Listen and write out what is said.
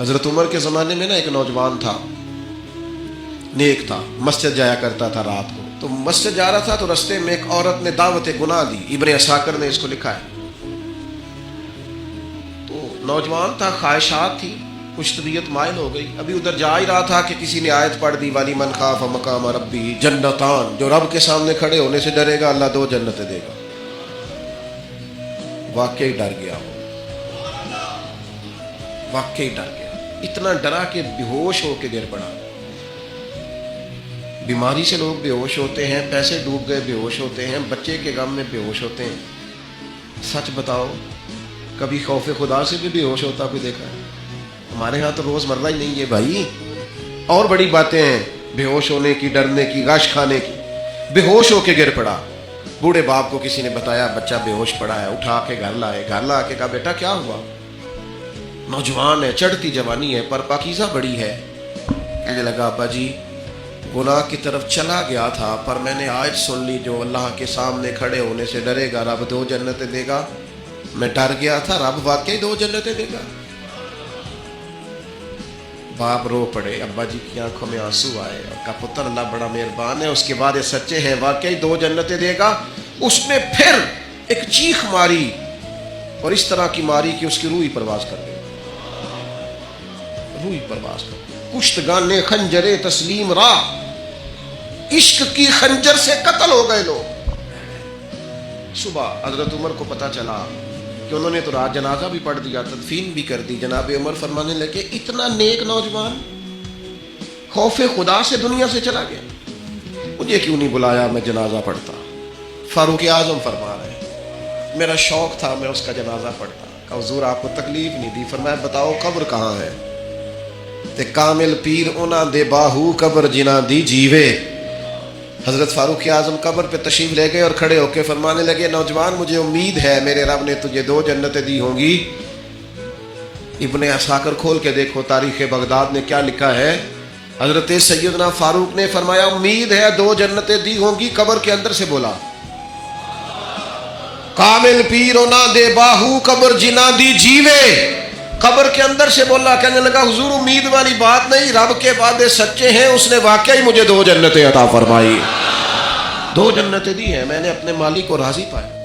حضرت عمر کے زمانے میں نا ایک نوجوان تھا، نیک تھا، مسجد جایا کرتا تھا رات کو. تو مسجد جا رہا تھا تو رستے میں ایک عورت نے دعوت گناہ دی. ابن عساکر نے اس کو لکھا ہے. تو نوجوان تھا، خواہشات تھی، کچھ طبیعت مائل ہو گئی. ابھی ادھر جا ہی رہا تھا کہ کسی نے آیت پڑھ دی، والی من خاف مقام ربی جنتان، جو رب کے سامنے کھڑے ہونے سے ڈرے گا اللہ 2 جنتیں دے گا. واقعی ڈر گیا، واقعی ڈر گیا. اتنا ڈرا کہ بے ہوش ہو کے گر پڑا. بیماری سے لوگ بے ہوش ہوتے ہیں، پیسے ڈوب گئے بے ہوش ہوتے ہیں، بچے کے غم میں بے ہوش ہوتے ہیں. سچ بتاؤ کبھی خوف خدا سے بھی بے ہوش ہوتا کوئی دیکھا ہے؟ ہمارے ہاں تو روز مرہ ہی نہیں ہے بھائی. اور بڑی باتیں ہیں بے ہوش ہونے کی، ڈرنے کی، غش کھانے کی. بے ہوش ہو کے گر پڑا. بوڑھے باپ کو کسی نے بتایا بچہ بے ہوش پڑا ہے. اٹھا کے گھر لائے. گھر لا کے کہا بیٹا کیا ہوا؟ نوجوان ہے، چڑھتی جوانی ہے، پر پاکیزہ بڑی ہے. کہنے لگا ابا جی گناہ کی طرف چلا گیا تھا، پر میں نے آیت سن لی جو اللہ کے سامنے کھڑے ہونے سے ڈرے گا رب 2 جنتیں دے گا. میں ڈر گیا تھا، رب واقعی 2 جنتیں دے گا. باپ رو پڑے، ابا جی کی آنکھوں میں آنسو آئے اور کہا پتر اللہ بڑا مہربان ہے، اس کے بعد یہ سچے ہیں، واقعی 2 جنتیں دے گا. اس نے پھر ایک چیخ ماری اور اس طرح کی ماری کہ اس کی روح ہی پرواز کر گئی. روح ہی پرواز کر گئی. کشتگان خنجر تسلیم را، عشق کی خنجر سے قتل ہو گئے لوگ. صبح حضرت عمر کو پتا چلا کہ انہوں نے تو رات جنازہ بھی پڑھ دیا، تدفین بھی کر دی. جناب عمر فرمانے لگے اتنا نیک نوجوان خوف خدا سے دنیا سے چلا گیا، مجھے کیوں نہیں بلایا میں جنازہ پڑھتا. فاروق اعظم فرما رہے ہیں میرا شوق تھا میں اس کا جنازہ پڑھتا. کہ حضور آپ کو تکلیف نہیں دی. فرمایا بتاؤ قبر کہاں ہے؟ تے کامل پیر انہاں دے باہو قبر جنہ دی جیوے. حضرت فاروق اعظم قبر پہ تشریف لے گئے اور کھڑے ہو کے فرمانے لگے نوجوان مجھے امید ہے میرے رب نے تجھے 2 جنتیں دی ہوں گی. ابن عساکر کھول کے دیکھو تاریخ بغداد نے کیا لکھا ہے. حضرت سیدنا فاروق نے فرمایا امید ہے 2 جنتیں دی ہوں گی. قبر کے اندر سے بولا کامل پیر انہاں دے باہو قبر جنہ دی جیوے. قبر کے اندر سے بولا. کہنے لگا حضور امید والی بات نہیں، رب کے وعدے سچے ہیں، اس نے واقعی مجھے 2 جنتیں عطا فرمائی. 2 جنتیں دی ہیں، میں نے اپنے مالک کو راضی پایا.